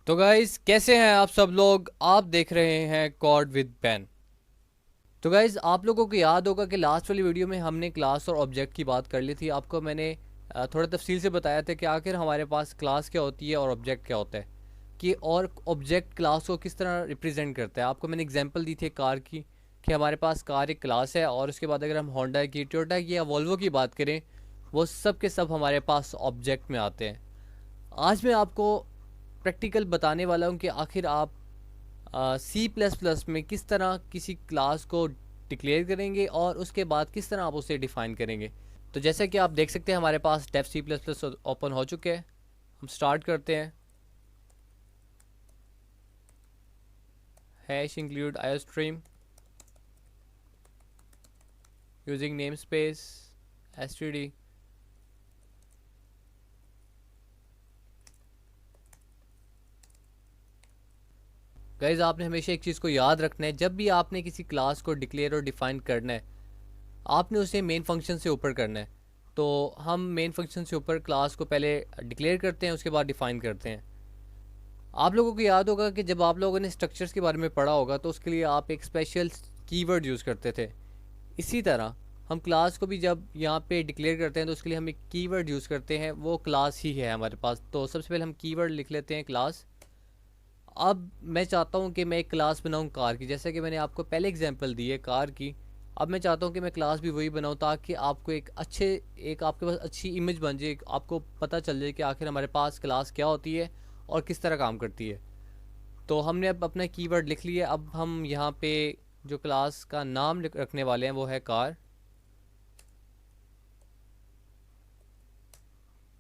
तो गाइज कैसे हैं आप सब लोग। आप देख रहे हैं कॉर्ड विद पेन। तो गाइज आप लोगों को याद होगा कि लास्ट वाली वीडियो में हमने क्लास और ऑब्जेक्ट की बात कर ली थी। आपको मैंने थोड़ा तफसील से बताया था कि आखिर हमारे पास क्लास क्या होती है और ऑब्जेक्ट क्या होता है, कि और ऑब्जेक्ट क्लास को किस तरह रिप्रेजेंट करता है। आपको मैंने एग्जांपल दी थी कार की, कि हमारे पास कार एक क्लास है, और उसके बाद अगर हम होंडा की, टोयोटा की या वोल्वो की बात करें, वो सब के सब हमारे पास ऑब्जेक्ट में आते हैं। आज मैं आपको प्रैक्टिकल बताने वाला हूँ कि आखिर आप सी प्लस प्लस में किस तरह किसी क्लास को डिक्लेयर करेंगे और उसके बाद किस तरह आप उसे डिफाइन करेंगे। तो जैसे कि आप देख सकते हैं हमारे पास Dev C plus plus open हो चुके हैं। हम स्टार्ट करते हैं। Hash include iostream using namespace S T D. Guys आपने हमेशा एक चीज़ को याद रखना है, जब भी आपने किसी क्लास को डिक्लेयर और डिफाइन करना है, आपने उसे मेन फंक्शन से ऊपर करना है। तो हम मेन फंक्शन से ऊपर क्लास को पहले डिक्लेयर करते हैं, उसके बाद डिफाइन करते हैं। आप लोगों को याद होगा कि जब आप लोगों ने स्ट्रक्चर्स के बारे में पढ़ा होगा तो उसके लिए आप एक स्पेशल कीवर्ड यूज़ करते थे। इसी तरह हम क्लास को भी जब यहाँ पे डिक्लेयर करते हैं तो उसके लिए हम एक कीवर्ड यूज़ करते हैं, वो क्लास ही है हमारे पास। तो सबसे पहले हम कीवर्ड लिख लेते हैं क्लास। अब मैं चाहता हूँ कि मैं एक क्लास बनाऊँ कार की, जैसे कि मैंने आपको पहले एग्जांपल दी है कार की। अब मैं चाहता हूँ कि मैं क्लास भी वही बनाऊँ, ताकि आपको एक आपके पास अच्छी इमेज बन जाए, आपको पता चल जाए कि आखिर हमारे पास क्लास क्या होती है और किस तरह काम करती है। तो हमने अब अपना कीवर्ड लिख लिया। अब हम यहाँ पे जो क्लास का नाम रखने वाले हैं वो है कार।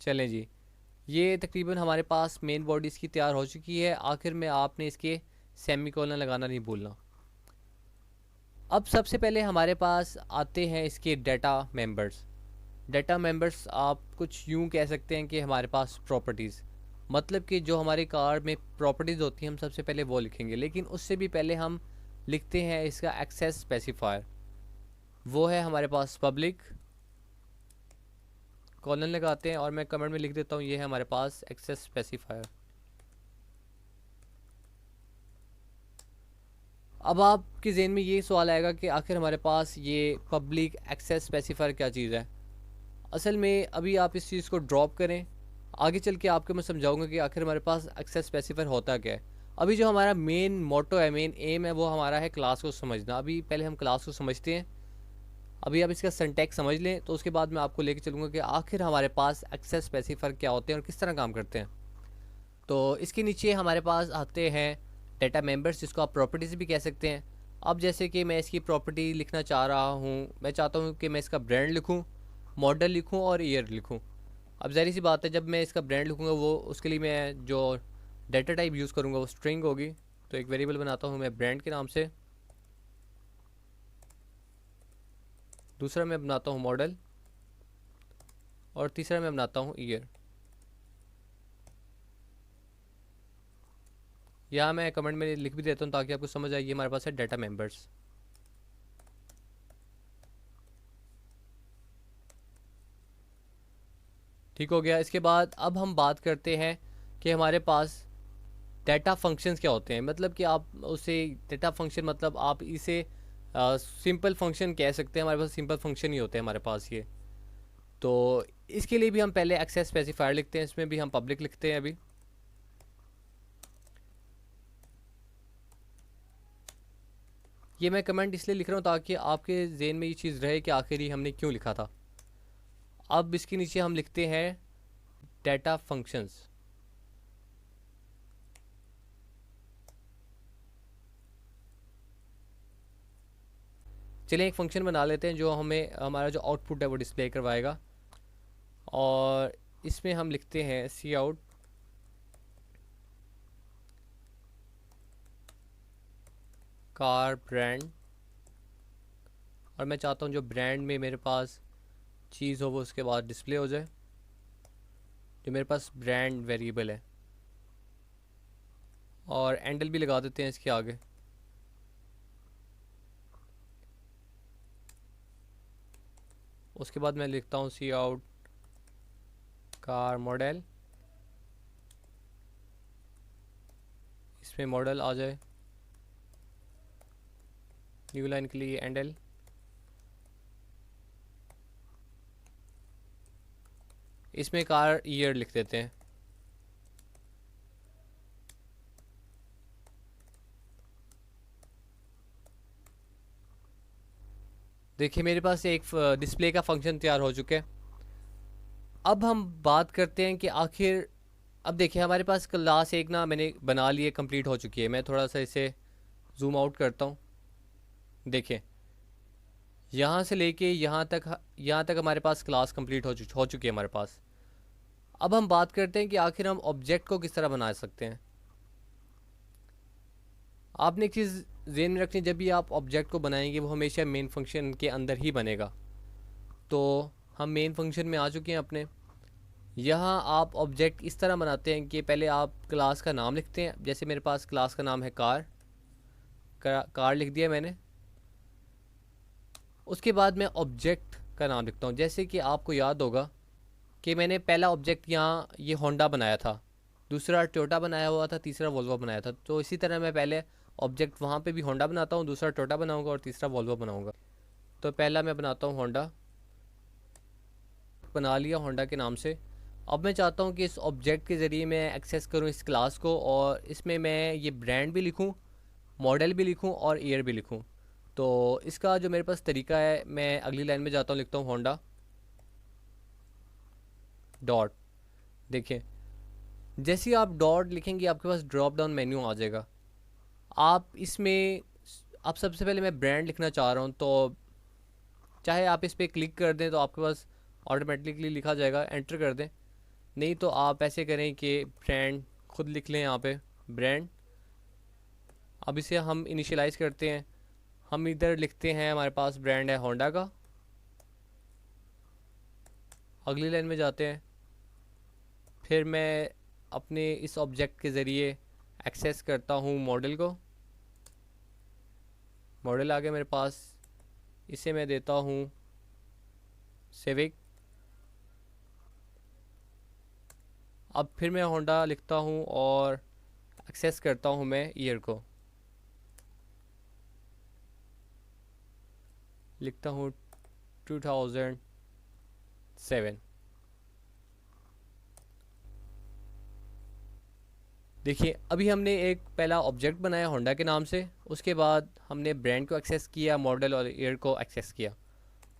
चलें जी, ये तकरीबन हमारे पास मेन बॉडी इसकी तैयार हो चुकी है। आखिर में आपने इसके सेमी कोलन लगाना नहीं भूलना। अब सबसे पहले हमारे पास आते हैं इसके डाटा मेंबर्स। डाटा मेंबर्स आप कुछ यूं कह सकते हैं कि हमारे पास प्रॉपर्टीज़, मतलब कि जो हमारी कार में प्रॉपर्टीज़ होती हैं हम सबसे पहले वो लिखेंगे। लेकिन उससे भी पहले हम लिखते हैं इसका एक्सेस स्पेसिफायर। वो है हमारे पास पब्लिक, कॉलन लगाते हैं और मैं कमेंट में लिख देता हूँ ये है हमारे पास एक्सेस स्पेसिफायर। अब आपके जहन में ये सवाल आएगा कि आखिर हमारे पास ये पब्लिक एक्सेस स्पेसिफायर क्या चीज़ है। असल में अभी आप इस चीज़ को ड्रॉप करें, आगे चल के आपको मैं समझाऊंगा कि आखिर हमारे पास एक्सेस स्पेसिफायर होता क्या है। अभी जो हमारा मेन मोटो है, मेन एम है, वो हमारा है क्लास को समझना। अभी पहले हम क्लास को समझते हैं। अभी आप इसका सिंटैक्स समझ लें, तो उसके बाद मैं आपको लेके चलूँगा कि आखिर हमारे पास एक्सेस स्पेसिफायर क्या होते हैं और किस तरह काम करते हैं। तो इसके नीचे हमारे पास आते हैं डेटा मेंबर्स, जिसको आप प्रॉपर्टीज़ भी कह सकते हैं। अब जैसे कि मैं इसकी प्रॉपर्टी लिखना चाह रहा हूँ, मैं चाहता हूँ कि मैं इसका ब्रांड लिखूँ, मॉडल लिखूँ और ईयर लिखूँ। अब ज़ाहिर सी बात है, जब मैं इसका ब्रांड लिखूँगा वो उसके लिए मैं जो डेटा टाइप यूज़ करूँगा वो स्ट्रिंग होगी। तो एक वेरिएबल बनाता हूँ मैं ब्रांड के नाम से, दूसरा मैं बनाता हूँ मॉडल, और तीसरा मैं बनाता हूँ ईयर। यहाँ मैं कमेंट में लिख भी देता हूँ ताकि आपको समझ आए, ये हमारे पास है डाटा मेंबर्स। ठीक हो गया। इसके बाद अब हम बात करते हैं कि हमारे पास डाटा फंक्शंस क्या होते हैं। मतलब कि आप उसे डाटा फंक्शन, मतलब आप इसे सिंपल फंक्शन कह सकते हैं। हमारे पास सिंपल फंक्शन ही होते हैं हमारे पास ये। तो इसके लिए भी हम पहले एक्सेस स्पेसिफायर लिखते हैं, इसमें भी हम पब्लिक लिखते हैं। अभी ये मैं कमेंट इसलिए लिख रहा हूँ ताकि आपके जेन में ये चीज़ रहे कि आखिर ही हमने क्यों लिखा था। अब इसके नीचे हम लिखते हैं डाटा फंक्शंस। चलिए एक फंक्शन बना लेते हैं जो हमें हमारा जो आउटपुट है वो डिस्प्ले करवाएगा। और इसमें हम लिखते हैं सी आउट कार ब्रांड। और मैं चाहता हूँ जो ब्रांड में मेरे पास चीज़ हो वो उसके बाद डिस्प्ले हो जाए, जो मेरे पास ब्रांड वेरिएबल है। और एंडल भी लगा देते हैं इसके आगे। उसके बाद मैं लिखता हूँ सी आउट कार मॉडल। इसमें मॉडल आ जाए, न्यू लाइन के लिए एंडल, इसमें कार ईयर लिख देते हैं। देखिए मेरे पास एक डिस्प्ले का फंक्शन तैयार हो चुका है। अब हम बात करते हैं कि आखिर, अब देखिए हमारे पास क्लास एक ना मैंने बना ली है, कंप्लीट हो चुकी है। मैं थोड़ा सा इसे जूम आउट करता हूँ। देखिए यहाँ से लेके यहाँ तक हमारे पास क्लास कंप्लीट हो चुकी है हमारे पास। अब हम बात करते हैं कि आखिर हम ऑब्जेक्ट को किस तरह बना सकते हैं। आपने एक चीज़ ज़हन में रखनी, जब भी आप ऑब्जेक्ट को बनाएंगे वो हमेशा मेन फंक्शन के अंदर ही बनेगा। तो हम मेन फंक्शन में आ चुके हैं अपने। यहाँ आप ऑब्जेक्ट इस तरह बनाते हैं कि पहले आप क्लास का नाम लिखते हैं। जैसे मेरे पास क्लास का नाम है कार लिख दिया मैंने। उसके बाद मैं ऑब्जेक्ट का नाम लिखता हूँ। जैसे कि आपको याद होगा कि मैंने पहला ऑब्जेक्ट यहाँ ये होंडा बनाया था, दूसरा टोयोटा बनाया हुआ था, तीसरा वोल्वो बनाया था। तो इसी तरह मैं पहले ऑब्जेक्ट वहाँ पे भी होंडा बनाता हूँ, दूसरा टोयोटा बनाऊँगा और तीसरा वोल्वो बनाऊँगा। तो पहला मैं बनाता हूँ होंडा, बना लिया होंडा के नाम से। अब मैं चाहता हूँ कि इस ऑब्जेक्ट के ज़रिए मैं एक्सेस करूँ इस क्लास को, और इसमें मैं ये ब्रांड भी लिखूँ, मॉडल भी लिखूँ और ईयर भी लिखूँ। तो इसका जो मेरे पास तरीका है, मैं अगली लाइन में जाता हूँ, लिखता हूँ होंडा डॉट। देखिए जैसे ही आप डॉट लिखेंगे आपके पास ड्रॉप डाउन मेन्यू आ जाएगा। आप इसमें, अब सबसे पहले मैं ब्रांड लिखना चाह रहा हूँ, तो चाहे आप इस पर क्लिक कर दें तो आपके पास ऑटोमेटिकली लिखा जाएगा, एंटर कर दें। नहीं तो आप ऐसे करें कि ब्रांड खुद लिख लें यहाँ पे, ब्रांड। अब इसे हम इनिशियलाइज़ करते हैं। हम इधर लिखते हैं हमारे पास ब्रांड है होंडा का। अगली लाइन में जाते हैं। फिर मैं अपने इस ऑब्जेक्ट के ज़रिए एक्सेस करता हूँ मॉडल को। मॉडल आ गया मेरे पास, इसे मैं देता हूँ सिविक। अब फिर मैं होंडा लिखता हूँ और एक्सेस करता हूँ मैं ईयर को, लिखता हूँ 2007। देखिए अभी हमने एक पहला ऑब्जेक्ट बनाया होंडा के नाम से, उसके बाद हमने ब्रांड को एक्सेस किया, मॉडल और ईयर को एक्सेस किया।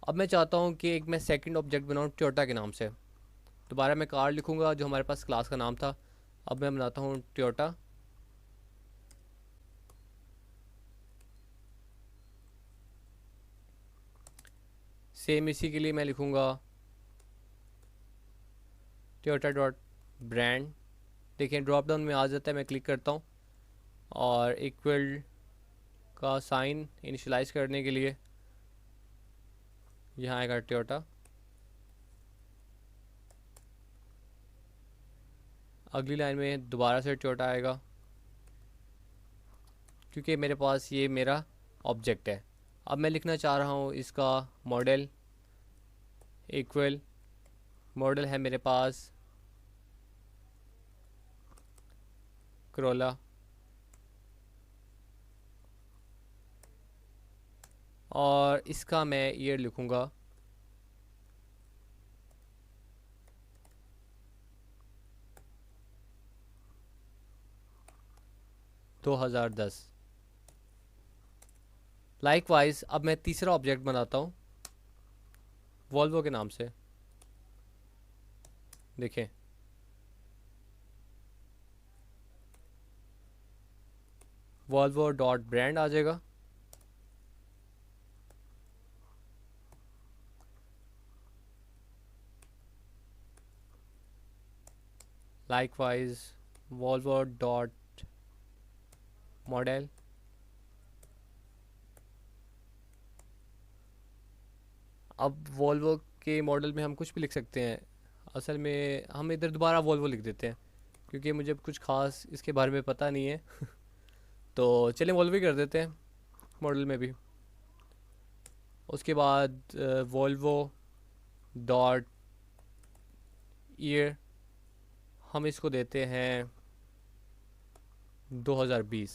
अब मैं चाहता हूँ कि एक मैं सेकंड ऑब्जेक्ट बनाऊँ टोयोटा के नाम से। दोबारा मैं कार लिखूँगा जो हमारे पास क्लास का नाम था। अब मैं बनाता हूँ टोयोटा। सेम इसी के लिए मैं लिखूँगा टोयोटा डॉट ब्रांड। देखिए ड्रॉप डाउन में आ जाता है, मैं क्लिक करता हूँ और इक्वल का साइन इनिशियलाइज़ करने के लिए यहाँ आएगा टोयोटा। अगली लाइन में दोबारा से टोयोटा आएगा, क्योंकि मेरे पास ये मेरा ऑब्जेक्ट है। अब मैं लिखना चाह रहा हूँ इसका मॉडल, इक्वल मॉडल है मेरे पास करोला, और इसका मैं ईयर लिखूँगा 2010। लाइकवाइज अब मैं तीसरा ऑब्जेक्ट बनाता हूँ वॉल्वो के नाम से। देखें वॉल्वो डॉट ब्रांड आ जाएगा। Likewise Volvo dot model. अब वॉल्वो के मॉडल में हम कुछ भी लिख सकते हैं। असल में हम इधर दोबारा वॉल्वो लिख देते हैं, क्योंकि मुझे कुछ खास इसके बारे में पता नहीं है। तो चलिए वॉल्वो ही कर देते हैं मॉडल में भी। उसके बाद वॉल्वो डॉट ईयर, हम इसको देते हैं 2020।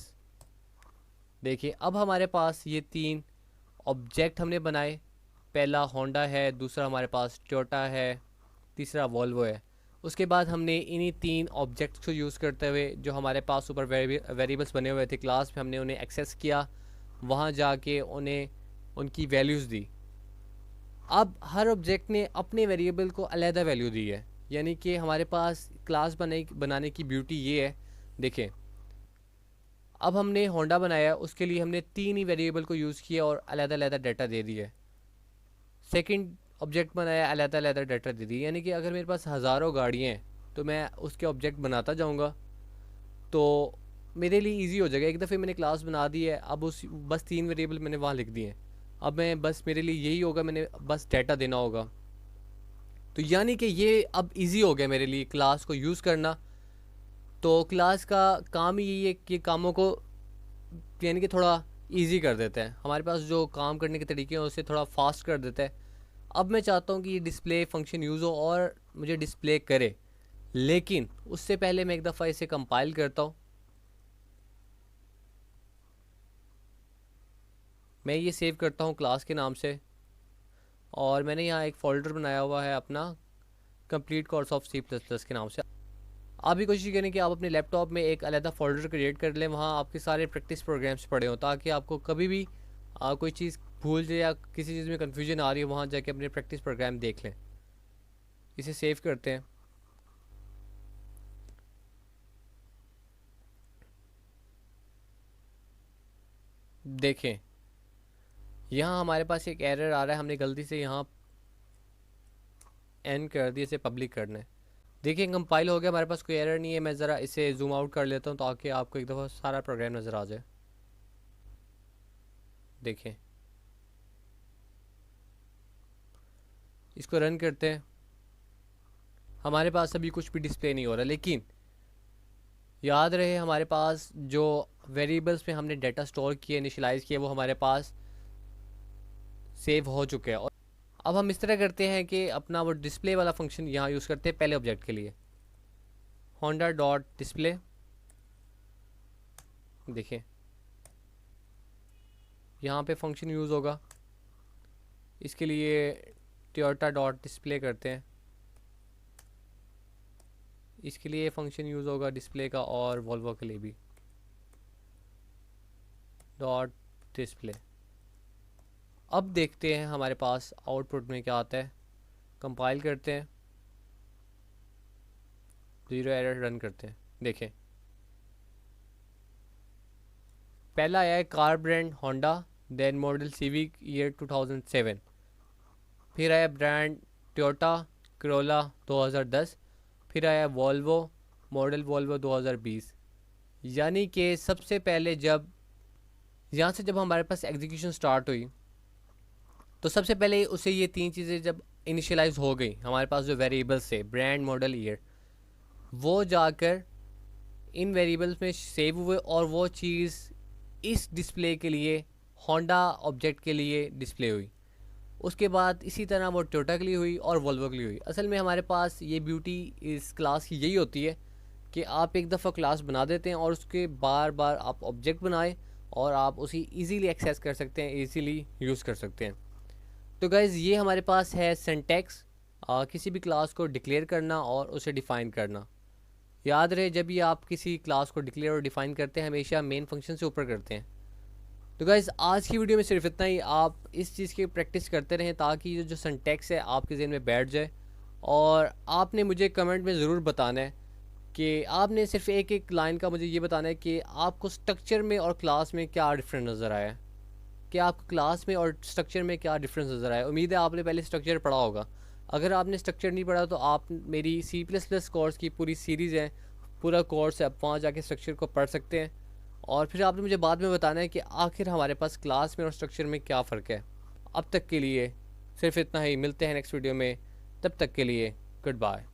देखिए अब हमारे पास ये 3 ऑब्जेक्ट हमने बनाए। पहला होंडा है, दूसरा हमारे पास टोयोटा है, तीसरा वॉल्वो है। उसके बाद हमने इन्हीं 3 ऑब्जेक्ट्स को यूज़ करते हुए जो हमारे पास ऊपर वेरिएबल्स बने हुए थे क्लास में, हमने उन्हें एक्सेस किया, वहाँ जाके उन्हें उनकी वैल्यूज़ दी। अब हर ऑब्जेक्ट ने अपने वेरिएबल को अलहदा वैल्यू दी है, यानी कि हमारे पास क्लास बनाने की ब्यूटी ये है। देखिए अब हमने होंडा बनाया, उसके लिए हमने 3 ही वेरिएबल को यूज़ किया और अलहदा अलहदा डाटा दे दिए। सेकंड ऑब्जेक्ट बनाया, अलहदा अलहदा डाटा दे दी, यानी कि अगर मेरे पास हज़ारों गाड़ियाँ हैं तो मैं उसके ऑब्जेक्ट बनाता जाऊँगा तो मेरे लिए इजी हो जाएगा। एक दफ़े मैंने क्लास बना दी है, अब उस बस 3 वेरिएबल मैंने वहाँ लिख दिए हैं। अब मैं बस मेरे लिए यही होगा, मैंने बस डाटा देना होगा। तो यानी कि ये अब इजी हो गया मेरे लिए क्लास को यूज़ करना। तो क्लास का काम ही यही है कि कामों को यानी कि थोड़ा इजी कर देते हैं, हमारे पास जो काम करने के तरीके हैं उसे थोड़ा फास्ट कर देता है। अब मैं चाहता हूँ कि ये डिस्प्ले फंक्शन यूज़ हो और मुझे डिस्प्ले करे, लेकिन उससे पहले मैं एक दफ़ा इसे कंपाइल करता हूँ। मैं ये सेव करता हूँ क्लास के नाम से, और मैंने यहाँ एक फ़ोल्डर बनाया हुआ है अपना कंप्लीट कोर्स ऑफ C++ के नाम से। आप भी कोशिश करें कि आप अपने लैपटॉप में एक अलग फ़ोल्डर क्रिएट कर लें, वहाँ आपके सारे प्रैक्टिस प्रोग्राम्स पड़े हों, ताकि आपको कभी भी कोई चीज़ भूल जाए या किसी चीज़ में कन्फ्यूजन आ रही है, वहाँ जाके अपने प्रैक्टिस प्रोग्राम देख लें। इसे सेव करते हैं। देखें यहाँ हमारे पास एक एरर आ रहा है, हमने गलती से यहाँ एन कर दिया, इसे पब्लिक करना है। देखिए कंपाइल हो गया, हमारे पास कोई एरर नहीं है। मैं ज़रा इसे जूम आउट कर लेता हूँ ताकि आपको एक दफ़ा सारा प्रोग्राम नज़र आ जाए। देखें इसको रन करते हैं, हमारे पास अभी कुछ भी डिस्प्ले नहीं हो रहा, लेकिन याद रहे हमारे पास जो वेरिएबल्स में हमने डाटा स्टोर किया, इनिशियलाइज़ किया, वो हमारे पास सेव हो चुके हैं। और अब हम इस तरह करते हैं कि अपना वो डिस्प्ले वाला फंक्शन यहाँ यूज़ करते हैं पहले ऑब्जेक्ट के लिए, होंडा डॉट डिस्प्ले। देखिए यहाँ पे फंक्शन यूज़ होगा, इसके लिए टोयोटा डॉट डिस्प्ले करते हैं, इसके लिए फंक्शन यूज़ होगा डिस्प्ले का, और वॉल्वो के लिए भी डॉट डिस्प्ले। अब देखते हैं हमारे पास आउटपुट में क्या आता है। कंपाइल करते हैं, 0 एरर, रन करते हैं। देखें पहला आया है car brand Honda, then model Civic year 2007, फिर आया ब्रांड टोयोटा करोला 2010, फिर आया वॉल्वो मॉडल वॉल्वो 2020। यानी कि सबसे पहले जब यहाँ से जब हमारे पास एग्जीक्यूशन स्टार्ट हुई तो सबसे पहले उसे ये 3 चीज़ें जब इनिशियलाइज हो गई, हमारे पास जो वेरिएबल्स थे ब्रांड मॉडल ईयर, वो जाकर इन वेरिएबल्स में सेव हुए और वो चीज़ इस डिस्प्ले के लिए होंडा ऑब्जेक्ट के लिए डिस्प्ले हुई। उसके बाद इसी तरह वो टोयोटा के लिए हुई और वॉल्वो के लिए हुई। असल में हमारे पास ये ब्यूटी इस क्लास की यही होती है कि आप एक दफ़ा क्लास बना देते हैं और उसके बार बार आप ऑब्जेक्ट बनाएं और आप उसी इजीली एक्सेस कर सकते हैं, इजीली यूज़ कर सकते हैं। तो गाइज़ ये हमारे पास है सिंटैक्स, किसी भी क्लास को डिक्लेयर करना और उसे डिफ़ाइन करना। याद रहे जब भी आप किसी क्लास को डिक्लेयर और डिफ़ाइन करते हैं हमेशा मेन फंक्शन से ऊपर करते हैं। तो गाइज़ आज की वीडियो में सिर्फ इतना ही। आप इस चीज़ की प्रैक्टिस करते रहें ताकि जो सिंटैक्स है आपके ज़हन में बैठ जाए, और आपने मुझे कमेंट में ज़रूर बताना है कि आपने सिर्फ एक एक लाइन का मुझे ये बताना है कि आपको स्ट्रक्चर में और क्लास में क्या डिफरेंस नज़र आया है, कि आपको क्लास में और स्ट्रक्चर में क्या डिफरेंस नज़र आया। उम्मीद है आपने पहले स्ट्रक्चर पढ़ा होगा। अगर आपने स्ट्रक्चर नहीं पढ़ा तो आप मेरी C++ कोर्स की पूरी सीरीज़ है, पूरा कोर्स है, आप वहाँ जाके स्ट्रक्चर को पढ़ सकते हैं। और फिर आपने मुझे बाद में बताना है कि आखिर हमारे पास क्लास में और स्ट्रक्चर में क्या फ़र्क है। अब तक के लिए सिर्फ इतना ही, मिलते हैं नेक्स्ट वीडियो में, तब तक के लिए गुड बाय।